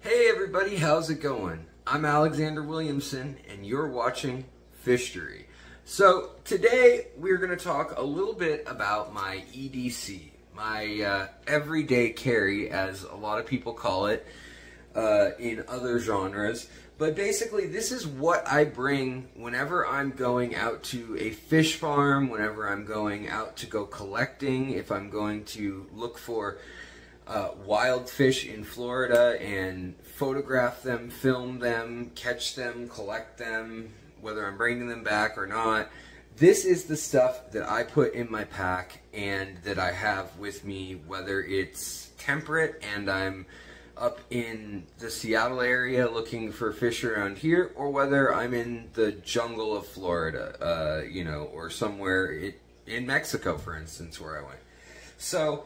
Hey everybody, how's it going? I'm Alexander Williamson and you're watching FISHTORY. So today we're going to talk a little bit about my EDC, my everyday carry, as a lot of people call it in other genres. But basically this is what I bring whenever I'm going out to a fish farm, whenever I'm going out to go collecting, if I'm going to look for wild fish in Florida and photograph them, film them, catch them, collect them, whether I'm bringing them back or not. This is the stuff that I put in my pack and that I have with me, whether it's temperate and I'm up in the Seattle area looking for fish around here, or whether I'm in the jungle of Florida, you know, or somewhere in Mexico, for instance, where I went. So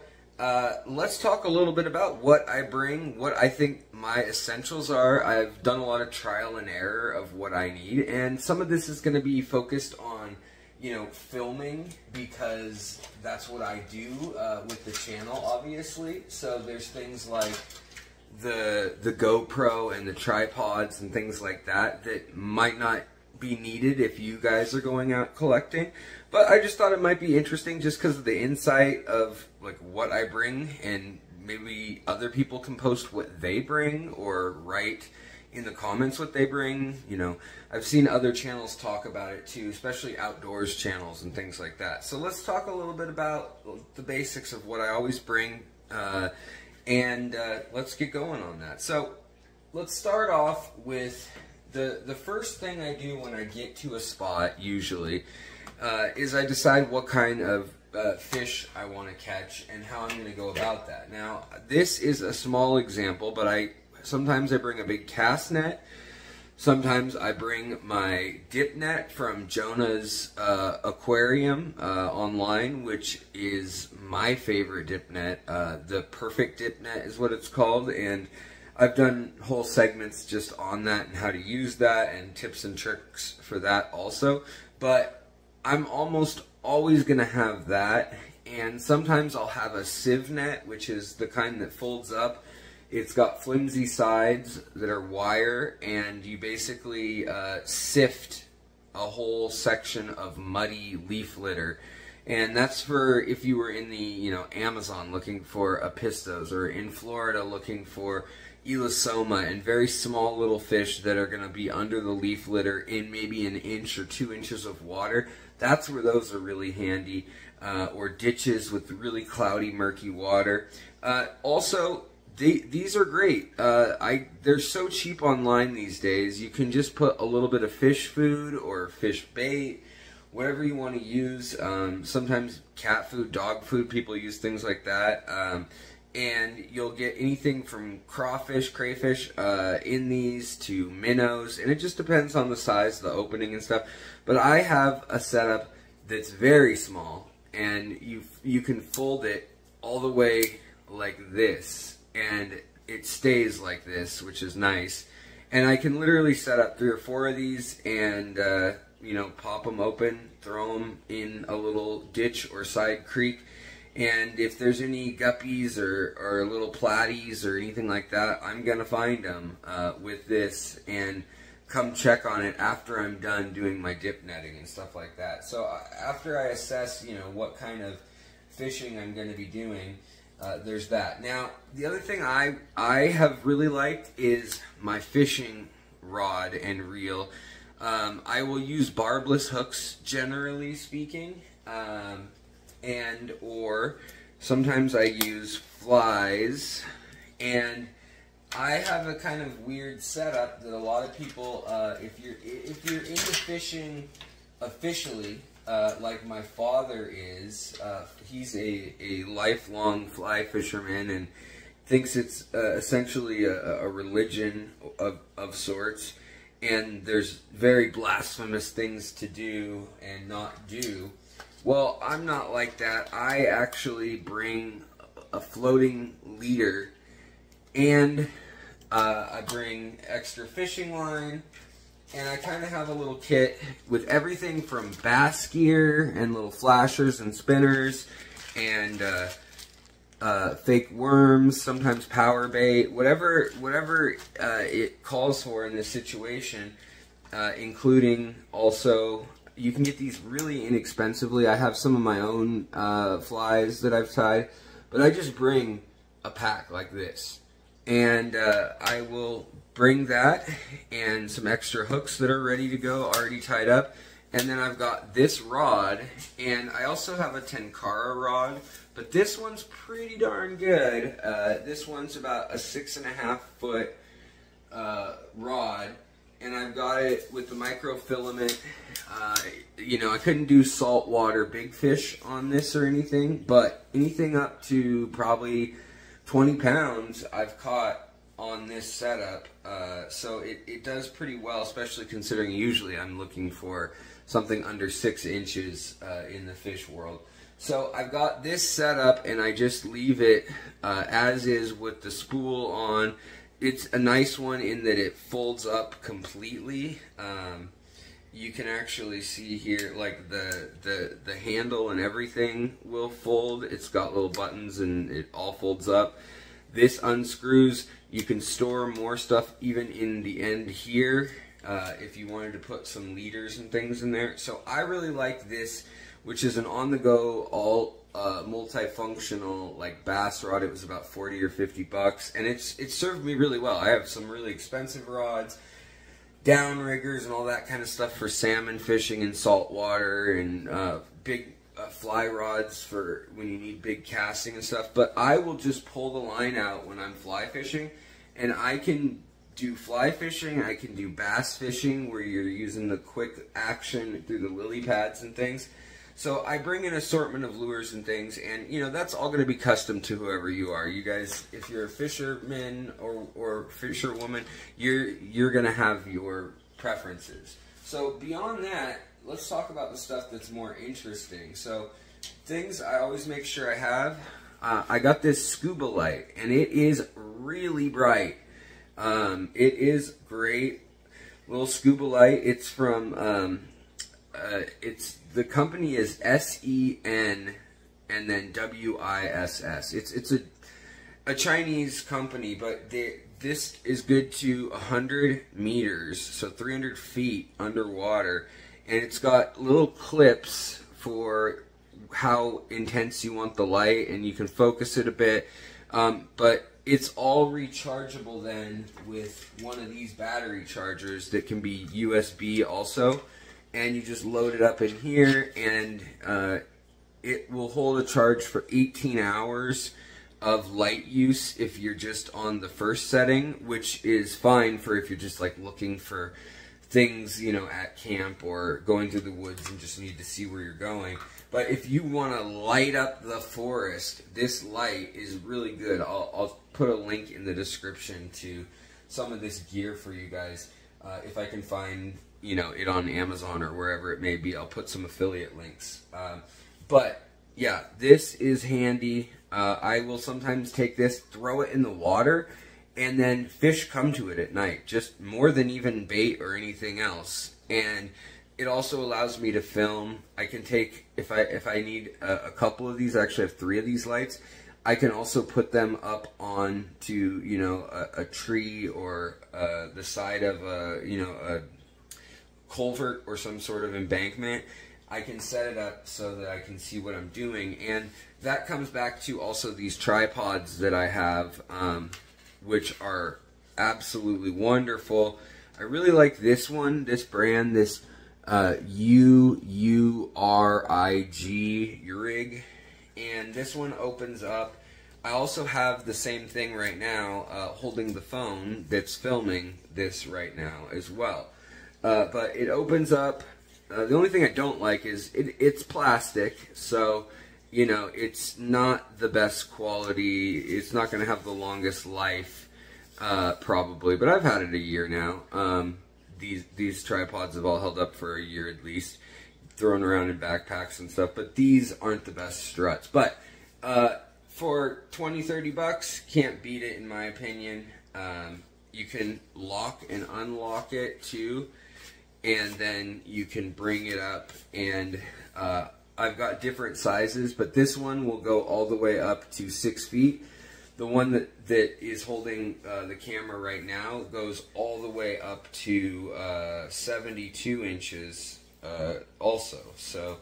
let's talk a little bit about what I bring, what I think my essentials are. I've done a lot of trial and error of what I need, and some of this is going to be focused on, you know, filming, because that's what I do with the channel, obviously. So there's things like the GoPro and the tripods and things like that that might not be needed if you guys are going out collecting, but I just thought it might be interesting just because of the insight of like what I bring, and maybe other people can post what they bring or write in the comments what they bring. You know, I've seen other channels talk about it too, especially outdoors channels and things like that. So let's talk a little bit about the basics of what I always bring, and let's get going on that. So let's start off with the first thing I do when I get to a spot, usually, is I decide what kind of fish I want to catch and how I'm going to go about that. Now, this is a small example, but sometimes I bring a big cast net. Sometimes I bring my dip net from Jonah's Aquarium online, which is my favorite dip net. The perfect dip net is what it's called, and I've done whole segments just on that and how to use that and tips and tricks for that also. But I'm almost always going to have that, and sometimes I'll have a sieve net, which is the kind that folds up. It's got flimsy sides that are wire, and you basically sift a whole section of muddy leaf litter. And that's for if you were in the, you know, Amazon looking for apistos, or in Florida looking for elosoma and very small little fish that are going to be under the leaf litter in maybe an inch or 2 inches of water. That's where those are really handy, or ditches with really cloudy, murky water. Also, these are great. They're so cheap online these days. You can just put a little bit of fish food or fish bait, whatever you want to use. Sometimes cat food, dog food, people use things like that. And you'll get anything from crawfish, crayfish in these to minnows, and it just depends on the size, the opening and stuff. But I have a setup that's very small, and you can fold it all the way like this, and it stays like this, which is nice. And I can literally set up 3 or 4 of these and you know, pop them open, throw them in a little ditch or side creek. And if there's any guppies or little platies or anything like that, I'm going to find them with this and come check on it after I'm done doing my dip netting and stuff like that. So after I assess, you know, what kind of fishing I'm going to be doing, there's that. Now, the other thing I have really liked is my fishing rod and reel. I will use barbless hooks, generally speaking. And or sometimes I use flies, and I have a kind of weird setup that a lot of people, if you're into fishing officially, like my father is, he's a lifelong fly fisherman and thinks it's essentially a religion of sorts, and there's very blasphemous things to do and not do. Well, I'm not like that. I actually bring a floating leader, and I bring extra fishing line, and I kind of have a little kit with everything from bass gear and little flashers and spinners and fake worms, sometimes power bait, whatever it calls for in this situation, including also, you can get these really inexpensively. I have some of my own flies that I've tied, but I just bring a pack like this, and I will bring that and some extra hooks that are ready to go, already tied up. And then I've got this rod, and I also have a Tenkara rod, but this one's pretty darn good. This one's about a 6.5 foot rod, and I've got it with the microfilament. You know, I couldn't do saltwater big fish on this or anything, but anything up to probably 20 pounds I've caught on this setup. So it does pretty well, especially considering usually I'm looking for something under 6 inches in the fish world. So I've got this set up, and I just leave it as is with the spool on. It's a nice one in that it folds up completely. You can actually see here, like the handle and everything will fold. It's got little buttons and it all folds up. This unscrews. You can store more stuff even in the end here if you wanted to put some leaders and things in there. So I really like this, which is an on-the-go, all multifunctional like bass rod. It was about 40 or 50 bucks, and it served me really well. I have some really expensive rods, downriggers and all that kind of stuff for salmon fishing and saltwater, and big fly rods for when you need big casting and stuff. But I will just pull the line out when I'm fly fishing, and I can do fly fishing, I can do bass fishing where you're using the quick action through the lily pads and things. So I bring an assortment of lures and things, and you know, that's all going to be custom to whoever you are. You guys, if you're a fisherman or fisherwoman, you're going to have your preferences. So beyond that, let's talk about the stuff that's more interesting. So things I always make sure I have. I got this scuba light, and it is really bright. It is great. Little scuba light. It's from the company is SEN and then WISS. It's a Chinese company, but this is good to 100 meters, so 300 feet underwater, and it's got little clips for how intense you want the light, and you can focus it a bit, but it's all rechargeable then with one of these battery chargers that can be USB also. And you just load it up in here, and it will hold a charge for 18 hours of light use if you're just on the first setting, which is fine for if you're just like looking for things, you know, at camp or going through the woods and just need to see where you're going. But if you want to light up the forest, this light is really good. I'll put a link in the description to some of this gear for you guys. If I can find, you know, it on Amazon or wherever it may be, I'll put some affiliate links. But yeah, this is handy. I will sometimes take this, throw it in the water, and then fish come to it at night, just more than even bait or anything else. And it also allows me to film. I can take, if I need a couple of these, I actually have 3 of these lights. I can also put them up on to, you know, a tree or the side of a, you know, a culvert or some sort of embankment. I can set it up so that I can see what I'm doing, and that comes back to also these tripods that I have, which are absolutely wonderful. I really like this one, this brand, this Urig, and this one opens up. I also have the same thing right now, holding the phone that's filming this right now as well. But it opens up. The only thing I don't like is it's plastic, so you know, it's not the best quality. It's not going to have the longest life, probably, but I've had it a year now. These tripods have all held up for a year at least, thrown around in backpacks and stuff, but these aren't the best struts. But for 20-30 bucks, can't beat it in my opinion. You can lock and unlock it too, and then you can bring it up and I've got different sizes, but this one will go all the way up to 6 feet. The one that is holding the camera right now goes all the way up to 72 inches also. So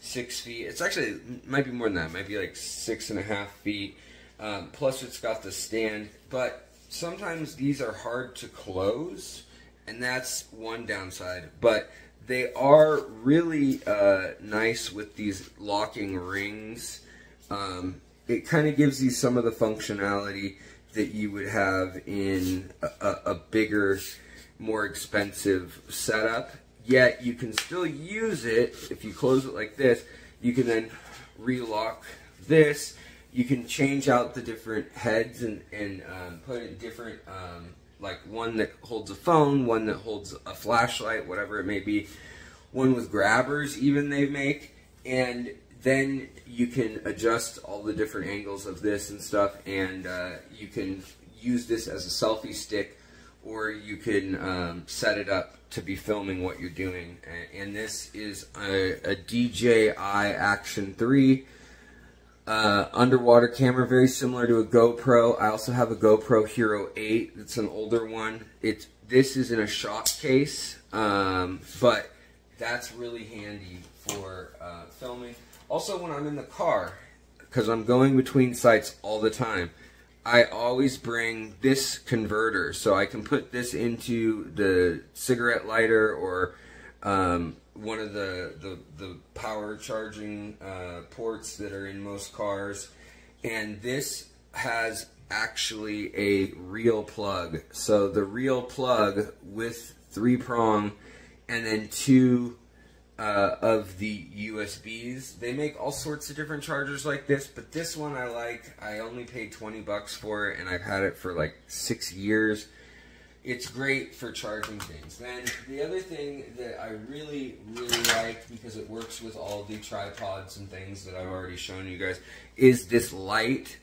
6 feet. It's actually, it might be more than that. It might be like 6.5 feet. Plus it's got the stand. But sometimes these are hard to close, and that's one downside. But they are really nice with these locking rings. It kind of gives you some of the functionality that you would have in a bigger, more expensive setup. Yet you can still use it. If you close it like this, you can then relock this. You can change out the different heads and put in different, like one that holds a phone, one that holds a flashlight, whatever it may be. One with grabbers even they make. And then you can adjust all the different angles of this and stuff, and you can use this as a selfie stick, or you can set it up to be filming what you're doing. And this is a DJI Action 3 underwater camera, very similar to a GoPro. I also have a GoPro Hero 8. It's an older one. This is in a shot case, but that's really handy for filming. Also, when I'm in the car, because I'm going between sites all the time, I always bring this converter, so I can put this into the cigarette lighter or one of the power charging ports that are in most cars. And this has actually a real plug. So the real plug with 3-prong and then 2 of the USBs. They make all sorts of different chargers like this, but this one I like. I only paid 20 bucks for it, and I've had it for like 6 years. It's great for charging things. Then the other thing that I really like, because it works with all the tripods and things that I've already shown you guys, is this light.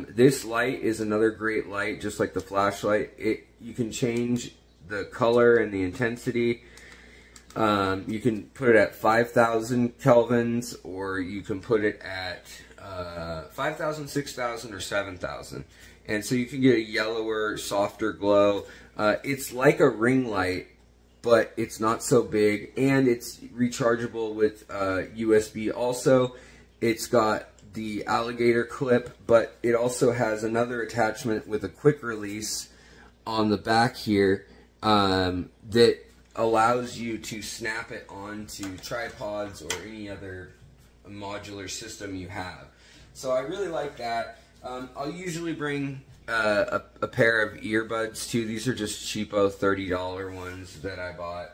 This light is another great light, just like the flashlight. You can change the color and the intensity. You can put it at 5,000 kelvins, or you can put it at 5,000, 6,000, or 7,000. And so you can get a yellower, softer glow. It's like a ring light, but it's not so big, and it's rechargeable with USB. Also, it's got the alligator clip, but it also has another attachment with a quick release on the back here that allows you to snap it onto tripods or any other modular system you have. So I really like that. I'll usually bring a pair of earbuds too. These are just cheapo $30 ones that I bought.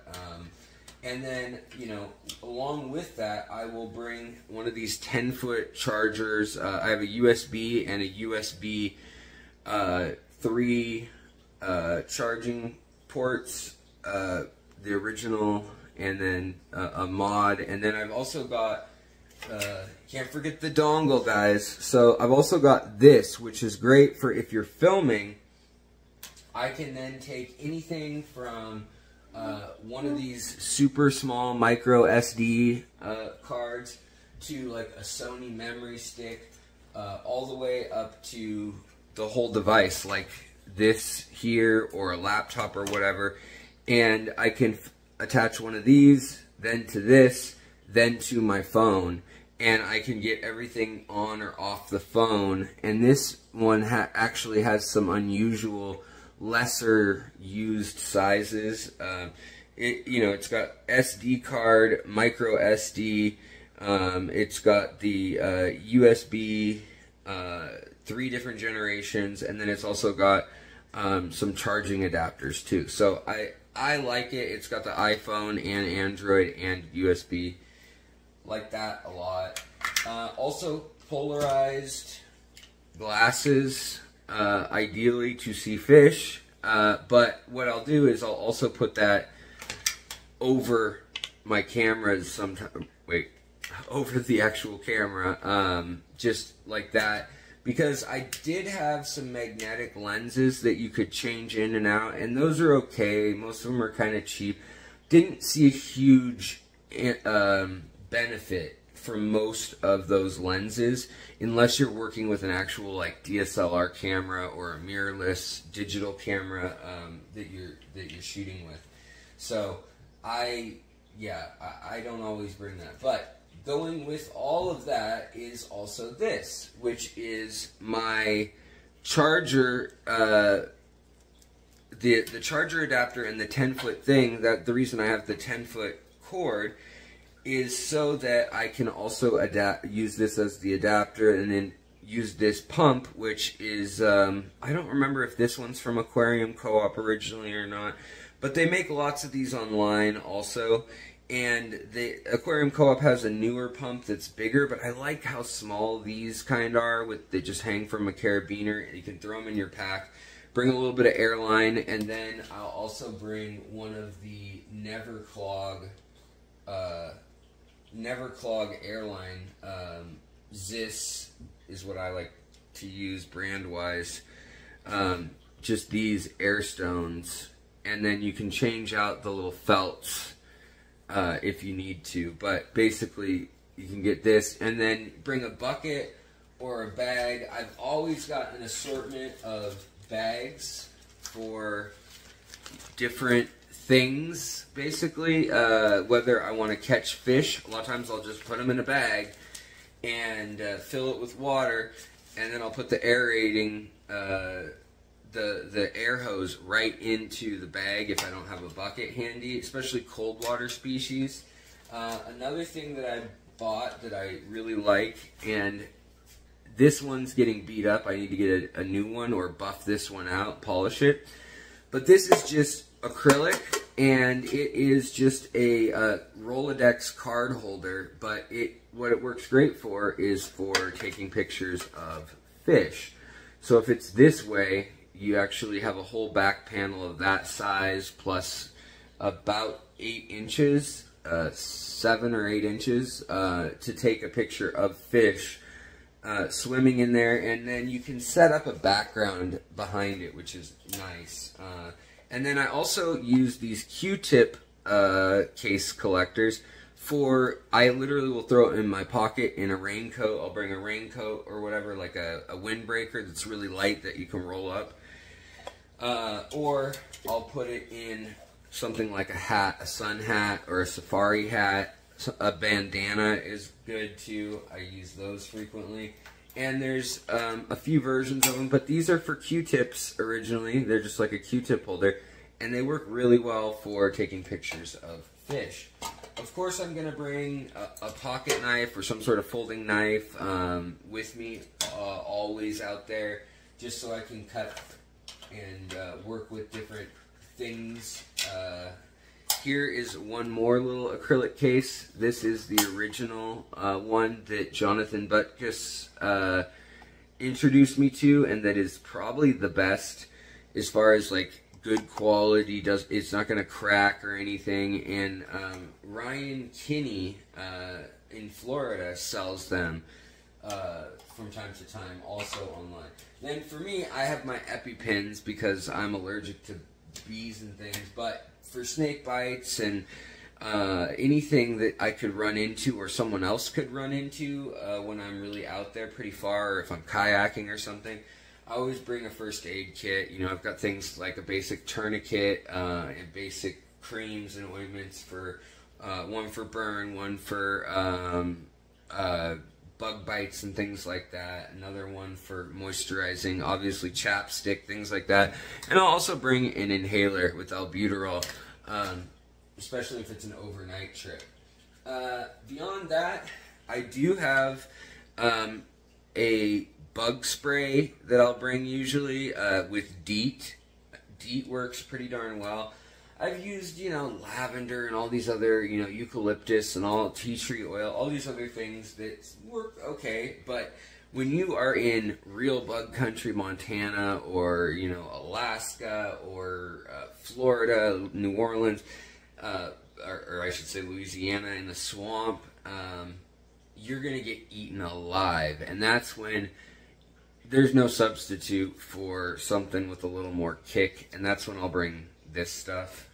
And then, you know, along with that, I will bring one of these 10-foot chargers. I have a USB and a USB 3 charging ports. The original, and then a mod, and then I've also got, can't forget the dongle, guys. So I've also got this, which is great for if you're filming. I can then take anything from one of these super small micro SD cards to like a Sony memory stick, all the way up to the whole device, like this here, or a laptop or whatever. And I can attach one of these, then to this, then to my phone, and I can get everything on or off the phone. And this one actually has some unusual, lesser used sizes. It's got SD card, micro SD. It's got the USB 3 different generations, and then it's also got some charging adapters too. So I like it. It's got the iPhone and Android and USB. Like that a lot. Also polarized glasses, ideally to see fish. But what I'll do is I'll also put that over my cameras sometime. Wait, over the actual camera, just like that. Because I did have some magnetic lenses that you could change in and out, and those are okay. Most of them are kind of cheap. Didn't see a huge benefit for most of those lenses, unless you're working with an actual like DSLR camera or a mirrorless digital camera that you're shooting with. So I don't always bring that, but going with all of that is also this, which is my charger, the charger adapter and the 10-foot thing. That the reason I have the 10-foot cord is so that I can also use this as the adapter, and then use this pump, which is I don't remember if this one's from Aquarium Co-op originally or not, but they make lots of these online also. And the Aquarium Co-op has a newer pump that's bigger, but I like how small these kind are. They just hang from a carabiner. You can throw them in your pack, bring a little bit of airline, and then I'll also bring one of the Never Clog airline. Zis is what I like to use brand-wise. Just these Airstones, and then you can change out the little felts if you need to, but basically you can get this and then bring a bucket or a bag. I've always got an assortment of bags for different things, basically, whether I want to catch fish. A lot of times I'll just put them in a bag and fill it with water, and then I'll put the aerating the air hose right into the bag if I don't have a bucket handy, especially cold water species. Another thing that I bought that I really like, and this one's getting beat up, I need to get a new one or buff this one out, polish it, but this is just acrylic, and it is just a Rolodex card holder, but what it works great for is for taking pictures of fish. So if it's this way, you actually have a whole back panel of that size plus about 8 inches, 7 or 8 inches to take a picture of fish swimming in there, and then you can set up a background behind it, which is nice. And then I also use these Q-tip case collectors I literally will throw it in my pocket in a raincoat. I'll bring a raincoat or whatever, like a windbreaker that's really light that you can roll up. Or I'll put it in something like a hat, a sun hat or a safari hat. A bandana is good too. I use those frequently. And there's a few versions of them, but these are for Q-tips originally. They're just like a Q-tip holder, and they work really well for taking pictures of fish. Of course, I'm going to bring a pocket knife or some sort of folding knife with me, always out there, just so I can cut and work with different things. Here is one more little acrylic case. This is the original one that Jonathan Butkus introduced me to, and that is probably the best as far as like good quality. It's not going to crack or anything. And Ryan Kinney in Florida sells them from time to time, also online. Then for me, I have my EpiPens because I'm allergic to bees and things, but for snake bites and anything that I could run into or someone else could run into when I'm really out there pretty far, or if I'm kayaking or something, I always bring a first aid kit. You know, I've got things like a basic tourniquet and basic creams and ointments for one for burn, one for bug bites and things like that, another one for moisturizing, obviously chapstick, things like that. And I'll also bring an inhaler with albuterol, especially if it's an overnight trip. Beyond that, I do have a bug spray that I'll bring usually with DEET. DEET works pretty darn well. I've used, you know, lavender and all these other, you know, eucalyptus and all tea tree oil, all these other things that work okay, but when you are in real bug country, Montana or, you know, Alaska or Florida, New Orleans, or I should say Louisiana, in the swamp, you're going to get eaten alive, and that's when there's no substitute for something with a little more kick, and that's when I'll bring this stuff.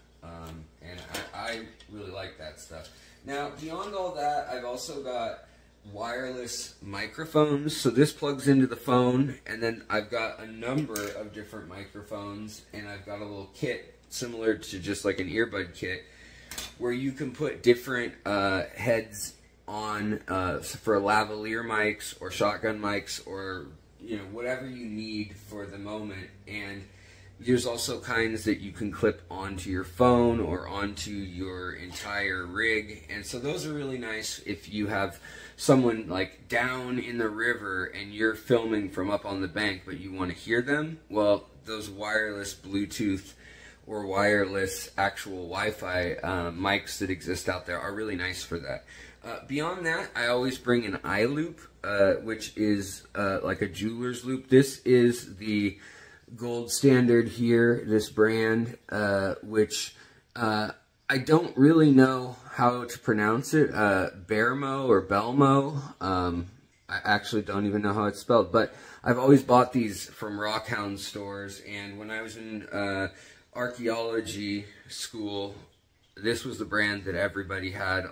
And I really like that stuff. Now, beyond all that, I've also got wireless microphones. So this plugs into the phone, and then I've got a number of different microphones, and I've got a little kit similar to just like an earbud kit where you can put different heads on for lavalier mics or shotgun mics, or whatever you need for the moment. And there's also kinds that you can clip onto your phone or onto your entire rig, and so those are really nice if you have someone like down in the river and you're filming from up on the bank but you want to hear them. Well, those wireless Bluetooth or wireless actual Wi-Fi mics that exist out there are really nice for that. Beyond that, I always bring an eye loop, which is like a jeweler's loop. This is the gold standard here, this brand, which I don't really know how to pronounce it, VENMO or Belmo. I actually don't even know how it's spelled, but I've always bought these from Rockhound stores, and when I was in archaeology school, this was the brand that everybody had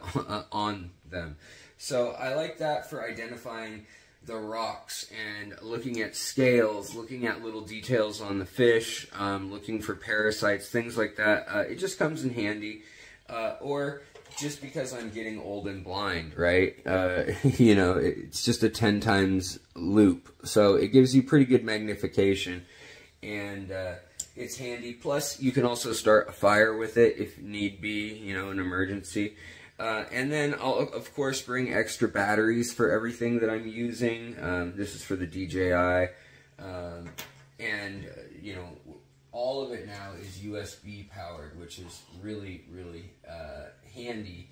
on them. So I like that for identifying the rocks and looking at scales, looking at little details on the fish, looking for parasites, things like that. It just comes in handy. Or just because I'm getting old and blind, right? It's just a 10 times loop. So it gives you pretty good magnification, and it's handy. Plus, you can also start a fire with it if need be, an emergency. And then I'll, of course, bring extra batteries for everything that I'm using. This is for the DJI. All of it now is USB powered, which is really, really handy,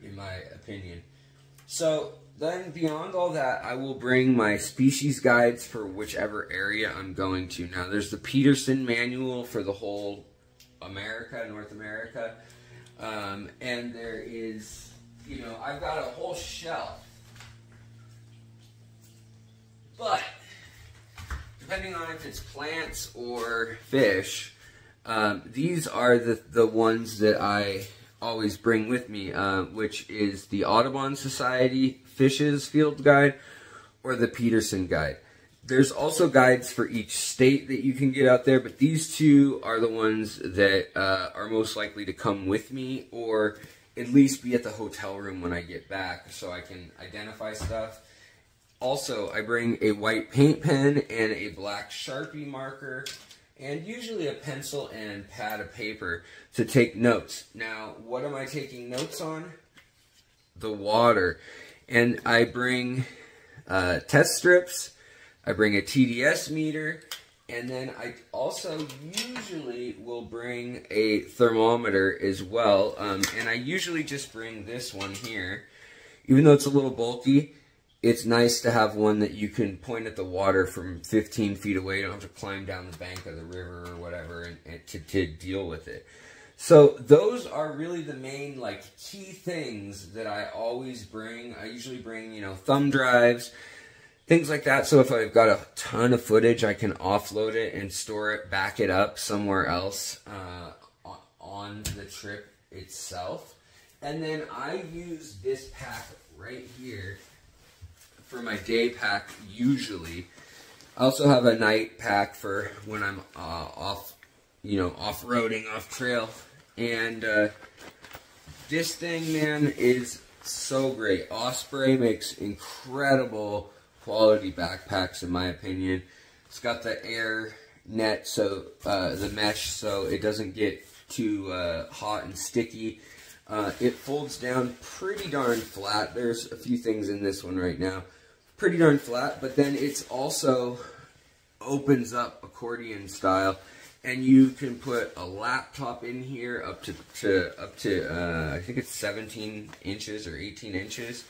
in my opinion. So then beyond all that, I will bring my species guides for whichever area I'm going to. Now, there's the Peterson manual for the whole North America. And there is, I've got a whole shelf. But depending on if it's plants or fish, these are the ones that I always bring with me, which is the Audubon Society Fishes Field Guide or the Peterson Guide. There's also guides for each state that you can get out there, but these two are the ones that are most likely to come with me, or at least be at the hotel room when I get back so I can identify stuff. Also, I bring a white paint pen and a black Sharpie marker, and usually a pencil and pad of paper to take notes. Now, what am I taking notes on? The water. And I bring test strips, I bring a TDS meter, and then I also usually will bring a thermometer as well. And I usually just bring this one here. Even though it's a little bulky, it's nice to have one that you can point at the water from 15 feet away. You don't have to climb down the bank of the river or whatever and to deal with it. So those are really the main key things that I always bring. I usually bring, thumb drives, things like that. So if I've got a ton of footage, I can offload it and store it, back it up somewhere else on the trip itself. And then I use this pack right here for my day pack usually. I also have a night pack for when I'm off-roading, off-trail. And this thing, man, is so great. Osprey makes incredible quality backpacks, in my opinion. It's got the air net, so the mesh, so it doesn't get too hot and sticky. It folds down pretty darn flat. There's a few things in this one right now. Pretty darn flat, but then it's also opens up accordion style, and you can put a laptop in here up to I think it's 17 inches or 18 inches.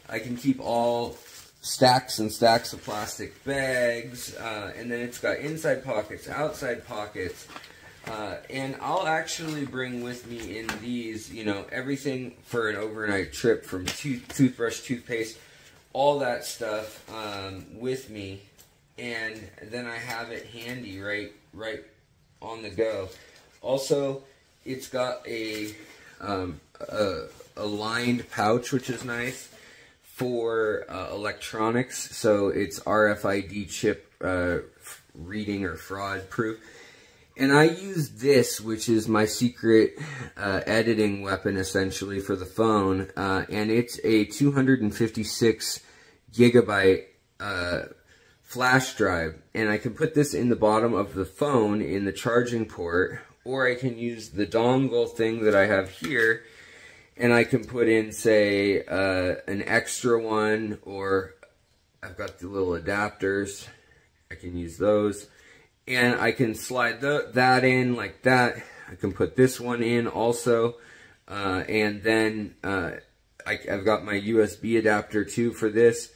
I can keep all stacks and stacks of plastic bags, and then it's got inside pockets, outside pockets, and I'll actually bring with me in these, everything for an overnight trip, from toothbrush, toothpaste, all that stuff with me, and then I have it handy right on the go. Also, it's got a lined pouch, which is nice for electronics, so it's RFID chip reading or fraud proof. And I use this, which is my secret editing weapon, essentially, for the phone. And it's a 256 gigabyte flash drive. And I can put this in the bottom of the phone in the charging port, or I can use the dongle thing that I have here, and I can put in, say, an extra one, or I've got the little adapters. I can use those. And I can slide that in like that. I can put this one in also. And then I've got my USB adapter too for this,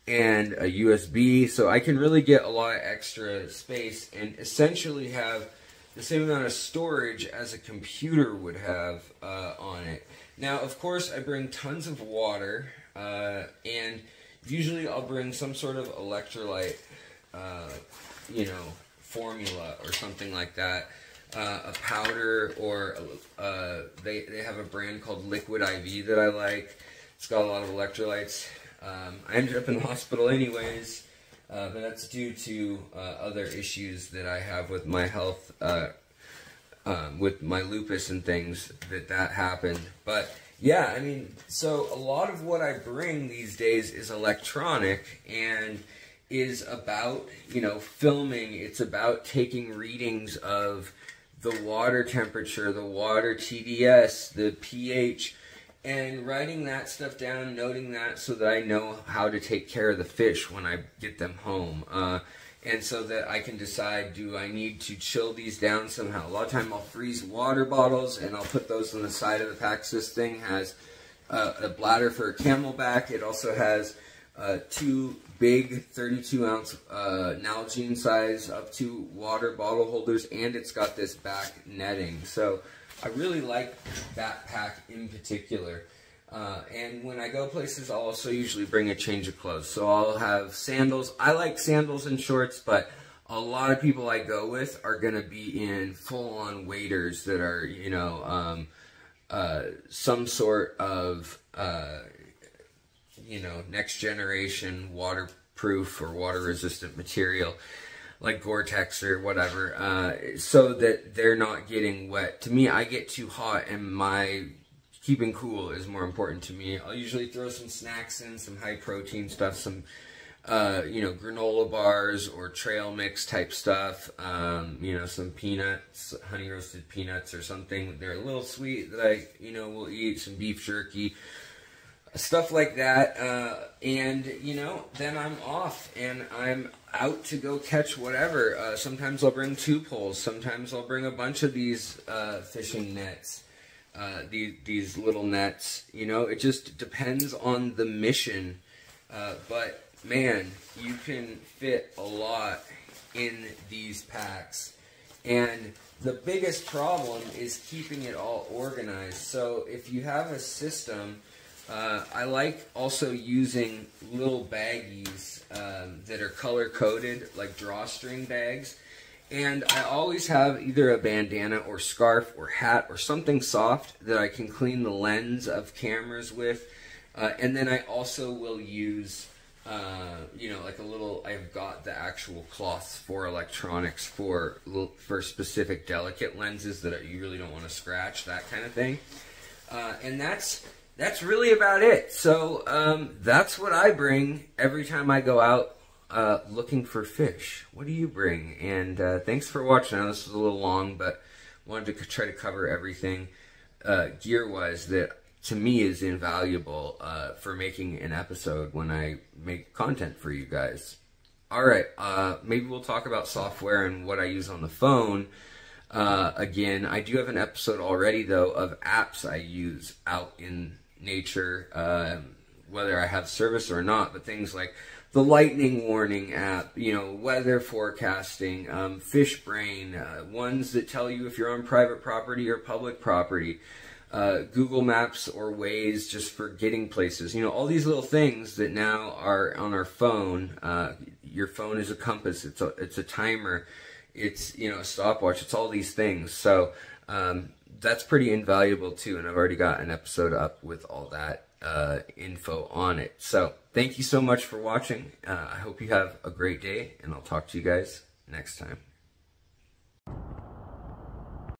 and a USB. So I can really get a lot of extra space and essentially have the same amount of storage as a computer would have on it. Now, of course, I bring tons of water, and usually I'll bring some sort of electrolyte, you know, formula or something like that, a powder, or they have a brand called Liquid IV that I like. It's got a lot of electrolytes. I ended up in the hospital anyways, but that's due to other issues that I have with my health, with my lupus and things, that happened. But yeah, I mean, so a lot of what I bring these days is electronic, and is about, you know, filming. It's about taking readings of the water temperature, the water TDS, the pH, and writing that stuff down, noting that, so that I know how to take care of the fish when I get them home. And so that I can decide, do I need to chill these down somehow? A lot of time I'll freeze water bottles, and I'll put those on the side of the pack. This thing has a bladder for a camelback. It also has two big 32-ounce Nalgene size up to water bottle holders, and it's got this back netting. So I really like that pack in particular. And when I go places, I'll also usually bring a change of clothes. So I'll have sandals. I like sandals and shorts, but a lot of people I go with are going to be in full-on waders that are, you know, some sort of you know, next generation waterproof or water resistant material like Gore-Tex or whatever, so that they're not getting wet. To me, I get too hot, and my keeping cool is more important to me. I'll usually throw some snacks in, some high protein stuff, some you know, granola bars or trail mix type stuff, you know, some peanuts, honey roasted peanuts or something. They're a little sweet that I, you know, will eat, some beef jerky, stuff like that, and, you know, then I'm off, and I'm out to go catch whatever. Sometimes I'll bring 2 poles, sometimes I'll bring a bunch of these fishing nets, these little nets, you know, it just depends on the mission, but, man, you can fit a lot in these packs, and the biggest problem is keeping it all organized. So if you have a system, I like also using little baggies that are color-coded, like drawstring bags. And I always have either a bandana or scarf or hat or something soft that I can clean the lens of cameras with. And then I also will use, you know, like a little, I've got the actual cloths for electronics for specific delicate lenses that you really don't want to scratch, that kind of thing. And that's really about it. So that's what I bring every time I go out looking for fish. What do you bring? And thanks for watching. I know this was a little long, but wanted to try to cover everything gear-wise that to me is invaluable for making an episode when I make content for you guys. Alright, maybe we'll talk about software and what I use on the phone. Again, I do have an episode already, though, of apps I use out in nature, whether I have service or not, but things like the lightning warning app, you know, weather forecasting, fish brain, ones that tell you if you're on private property or public property, Google Maps or Waze just for getting places, you know, all these little things that now are on our phone. Your phone is a compass, it's a timer, it's, you know, a stopwatch, it's all these things. So that's pretty invaluable too, and I've already got an episode up with all that info on it. So thank you so much for watching. I hope you have a great day, and I'll talk to you guys next time.